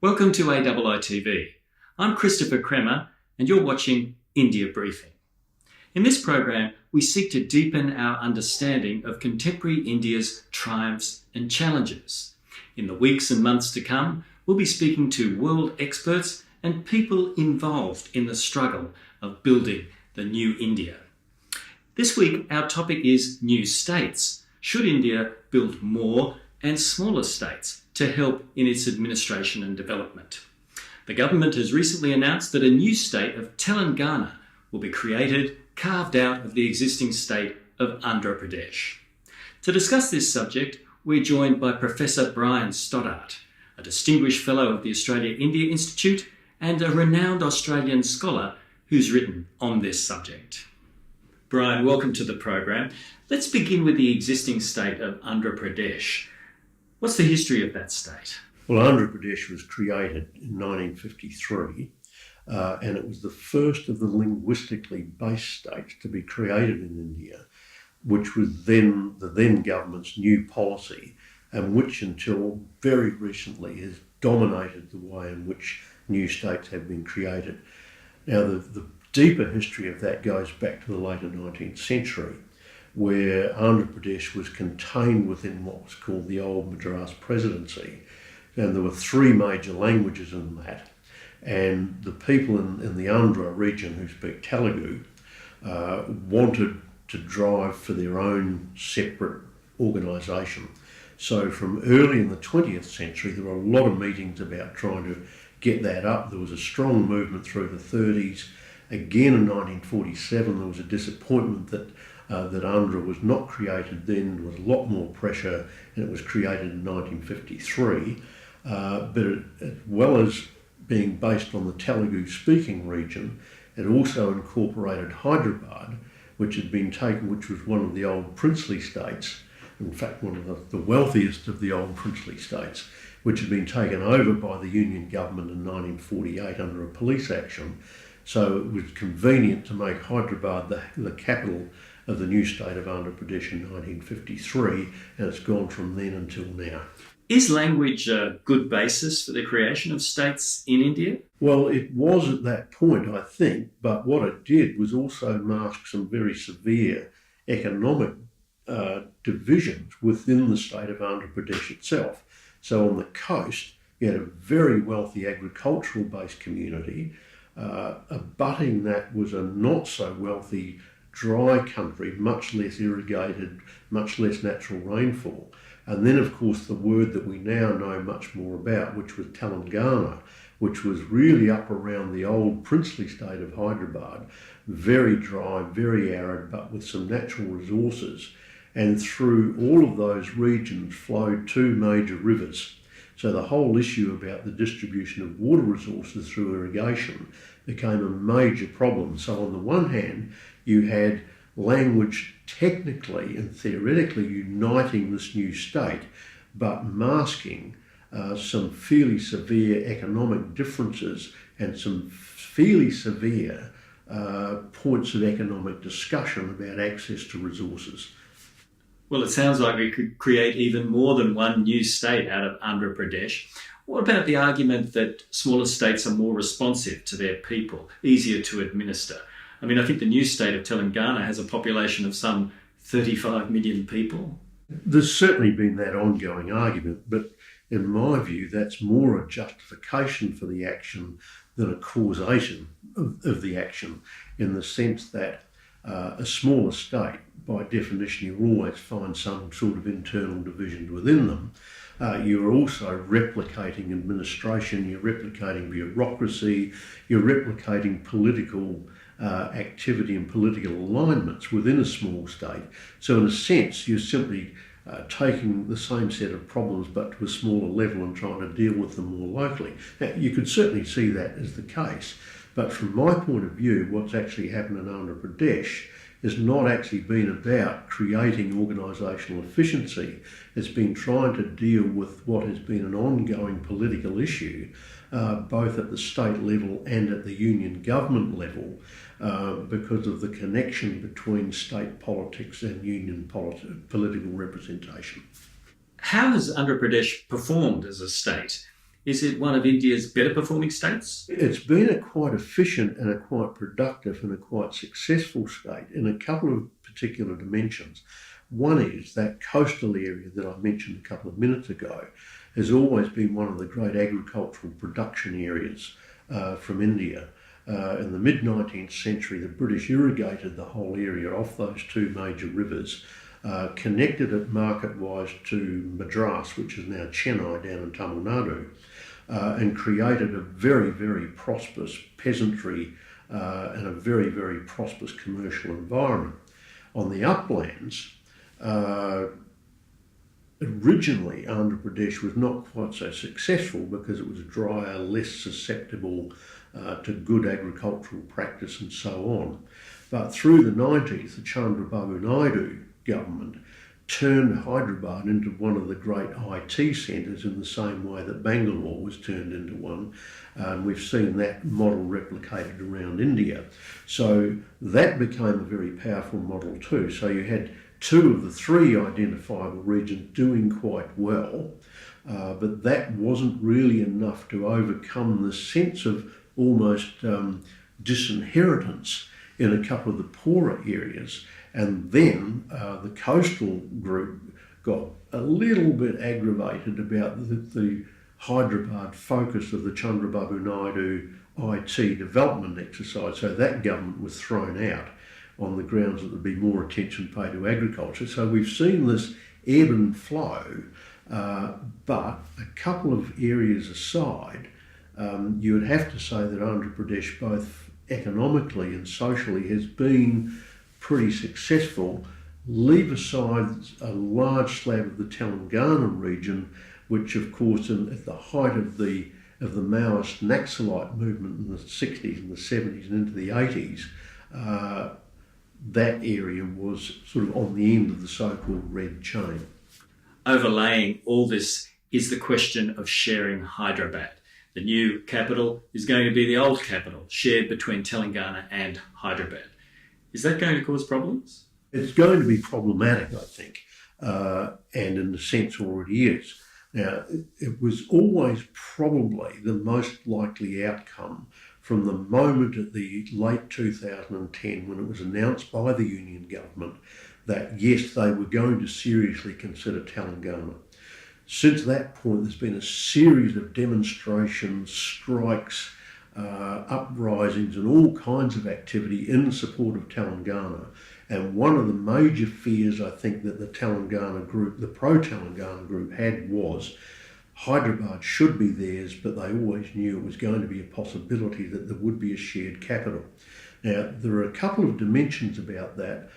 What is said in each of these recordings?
Welcome to AIITV. I'm Christopher Kremer and you're watching India Briefing. In this program, we seek to deepen our understanding of contemporary India's triumphs and challenges. In the weeks and months to come, we'll be speaking to world experts and people involved in the struggle of building the new India. This week, our topic is new states. Should India build more and smaller states to help in its administration and development? The government has recently announced that a new state of Telangana will be created, carved out of the existing state of Andhra Pradesh. To discuss this subject, we're joined by Professor Brian Stoddart, a distinguished fellow of the Australia-India Institute and a renowned Australian scholar who's written on this subject. Brian, welcome to the program. Let's begin with the existing state of Andhra Pradesh. What's the history of that state? Well, Andhra Pradesh was created in 1953 and it was the first of the linguistically based states to be created in India, which was then the then government's new policy and which until very recently has dominated the way in which new states have been created. Now, the deeper history of that goes back to the later 19th century, where Andhra Pradesh was contained within what was called the old Madras Presidency. And there were three major languages in that. And the people in the Andhra region who speak Telugu wanted to drive for their own separate organisation. So from early in the 20th century, there were a lot of meetings about trying to get that up. There was a strong movement through the 30s. Again in 1947, there was a disappointment that Andhra was not created then. There was a lot more pressure, and it was created in 1953. But as well as being based on the Telugu-speaking region, it also incorporated Hyderabad, which was one of the old princely states, in fact one of the wealthiest of the old princely states, which had been taken over by the Union government in 1948 under a police action. So it was convenient to make Hyderabad the capital of the new state of Andhra Pradesh in 1953, and it's gone from then until now. Is language a good basis for the creation of states in India? Well, it was at that point, I think, but what it did was also mask some very severe economic divisions within the state of Andhra Pradesh itself. So on the coast, you had a very wealthy agricultural-based community. Abutting that was a not-so-wealthy dry country, much less irrigated, much less natural rainfall. And then, of course, the word that we now know much more about, which was Telangana, which was really up around the old princely state of Hyderabad, very dry, very arid, but with some natural resources. And through all of those regions flowed two major rivers. So the whole issue about the distribution of water resources through irrigation became a major problem. So on the one hand, you had language technically and theoretically uniting this new state, but masking some fairly severe economic differences and some fairly severe points of economic discussion about access to resources. Well, it sounds like we could create even more than one new state out of Andhra Pradesh. What about the argument that smaller states are more responsive to their people, easier to administer? I mean, I think the new state of Telangana has a population of some 35 million people. There's certainly been that ongoing argument, but in my view, that's more a justification for the action than a causation of the action, in the sense that a smaller state, by definition, you always find some sort of internal divisions within them. You're also replicating administration, you're replicating bureaucracy, you're replicating political activity and political alignments within a small state. So in a sense, you're simply taking the same set of problems but to a smaller level and trying to deal with them more locally. Now, you could certainly see that as the case, but from my point of view, what's actually happened in Andhra Pradesh has not actually been about creating organisational efficiency. It's been trying to deal with what has been an ongoing political issue, both at the state level and at the union government level, because of the connection between state politics and union political representation. How has Andhra Pradesh performed as a state? Is it one of India's better performing states? It's been a quite efficient and a quite productive and a quite successful state in a couple of particular dimensions. One is that coastal area that I mentioned a couple of minutes ago has always been one of the great agricultural production areas from India. In the mid-19th century, the British irrigated the whole area off those two major rivers, connected it market-wise to Madras, which is now Chennai down in Tamil Nadu, and created a very, very prosperous peasantry and a very, very prosperous commercial environment. On the uplands, originally Andhra Pradesh was not quite so successful because it was drier, less susceptible to good agricultural practice and so on. But through the 90s, the Chandrababu Naidu government turned Hyderabad into one of the great IT centres in the same way that Bangalore was turned into one. And we've seen that model replicated around India. So that became a very powerful model too. So you had two of the three identifiable regions doing quite well, but that wasn't really enough to overcome the sense of almost disinheritance in a couple of the poorer areas. And then the coastal group got a little bit aggravated about the Hyderabad focus of the Chandrababu Naidu IT development exercise. So that government was thrown out on the grounds that there'd be more attention paid to agriculture. So we've seen this ebb and flow, but a couple of areas aside, you would have to say that Andhra Pradesh, both economically and socially, has been pretty successful. Leave aside a large slab of the Telangana region, which of course at the height of the Maoist Naxalite movement in the 60s and the 70s and into the 80s, that area was sort of on the end of the so-called red chain. Overlaying all this is the question of sharing Hyderabad. The new capital is going to be the old capital, shared between Telangana and Hyderabad. Is that going to cause problems? It's going to be problematic, I think, and in a sense already is. Now, it was always probably the most likely outcome from the moment at the late 2010 when it was announced by the union government that, yes, they were going to seriously consider Telangana. Since that point, there's been a series of demonstrations, strikes, uprisings and all kinds of activity in support of Telangana. And one of the major fears I think that the Telangana group, the pro-Telangana group had was Hyderabad should be theirs, but they always knew it was going to be a possibility that there would be a shared capital. Now, there are a couple of dimensions about that.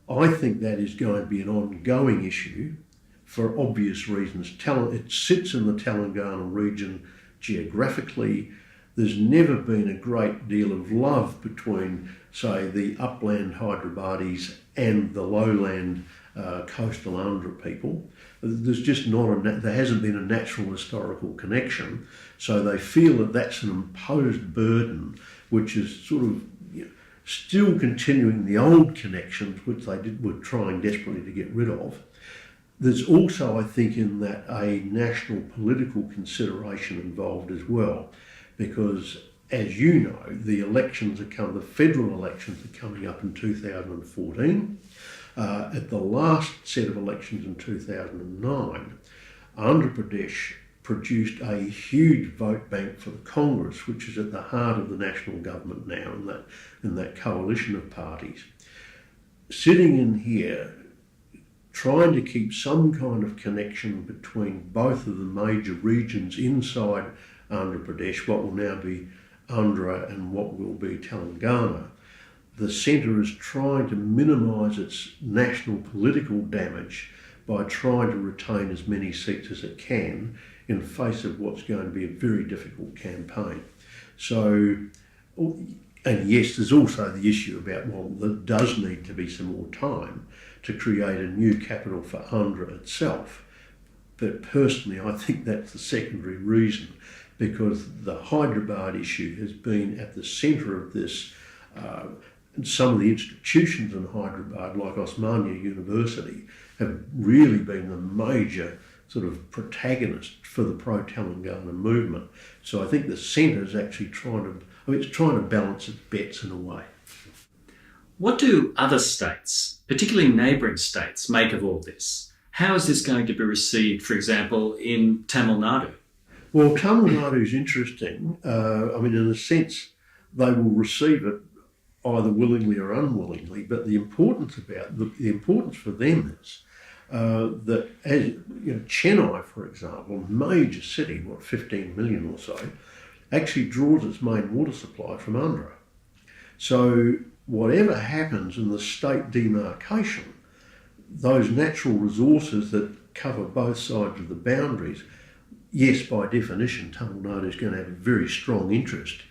I think that is going to be an ongoing issue for obvious reasons. It sits in the Telangana region geographically. There's never been a great deal of love between, say, the upland Hyderabadis and the lowland coastal Andhra people. There's just there hasn't been a natural historical connection, so they feel that that's an imposed burden, which is sort of still continuing the old connections, which they were trying desperately to get rid of. There's also, I think, in that a national political consideration involved as well, because as you know, the federal elections are coming up in 2014. At the last set of elections in 2009, Andhra Pradesh produced a huge vote bank for the Congress, which is at the heart of the national government now in that coalition of parties. Sitting in here, trying to keep some kind of connection between both of the major regions inside Andhra Pradesh, what will now be Andhra and what will be Telangana. The centre is trying to minimise its national political damage by trying to retain as many seats as it can in face of what's going to be a very difficult campaign. So, and yes, there's also the issue about, well, there does need to be some more time to create a new capital for Andhra itself. But personally, I think that's the secondary reason, because the Hyderabad issue has been at the centre of this. Some of the institutions in Hyderabad, like Osmania University, have really been the major sort of protagonist for the pro-Telangana movement. So I think the centre is actually it's trying to balance its bets in a way. What do other states, particularly neighbouring states, make of all this? How is this going to be received, for example, in Tamil Nadu? Well, Tamil Nadu is interesting. In a sense, they will receive it either willingly or unwillingly. But the importance for them is that, as Chennai, for example, major city, 15 million or so, actually draws its main water supply from Andhra. So whatever happens in the state demarcation, those natural resources that cover both sides of the boundaries, yes, by definition, Tamil Nadu is going to have a very strong interest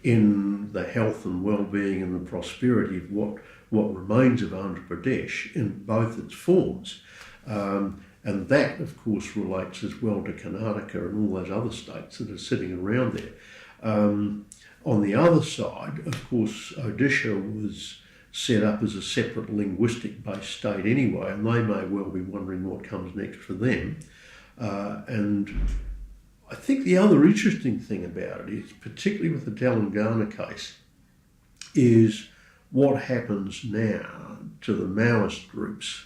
in the health and well-being and the prosperity of what remains of Andhra Pradesh in both its forms. And that, of course, relates as well to Karnataka and all those other states that are sitting around there. On the other side, of course, Odisha was set up as a separate linguistic-based state anyway, and they may well be wondering what comes next for them. And I think the other interesting thing about it is, particularly with the Telangana case, is what happens now to the Maoist groups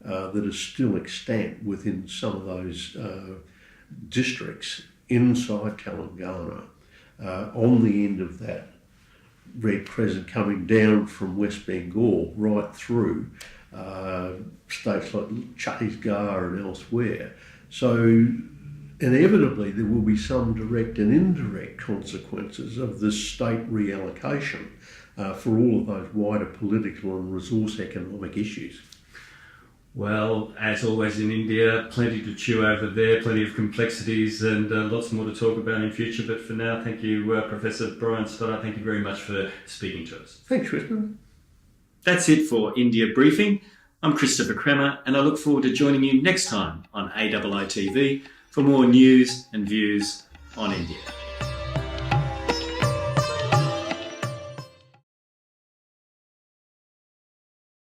that are still extant within some of those districts inside Telangana on the end of that Red Crescent coming down from West Bengal right through states like Chhattisgarh and elsewhere. So inevitably there will be some direct and indirect consequences of this state reallocation for all of those wider political and resource economic issues. Well, as always in India, plenty to chew over there, plenty of complexities and lots more to talk about in future. But for now, thank you, Professor Brian Stoddart. Thank you very much for speaking to us. Thanks, Tristan. That's it for India Briefing. I'm Christopher Kremer, and I look forward to joining you next time on AII TV for more news and views on India.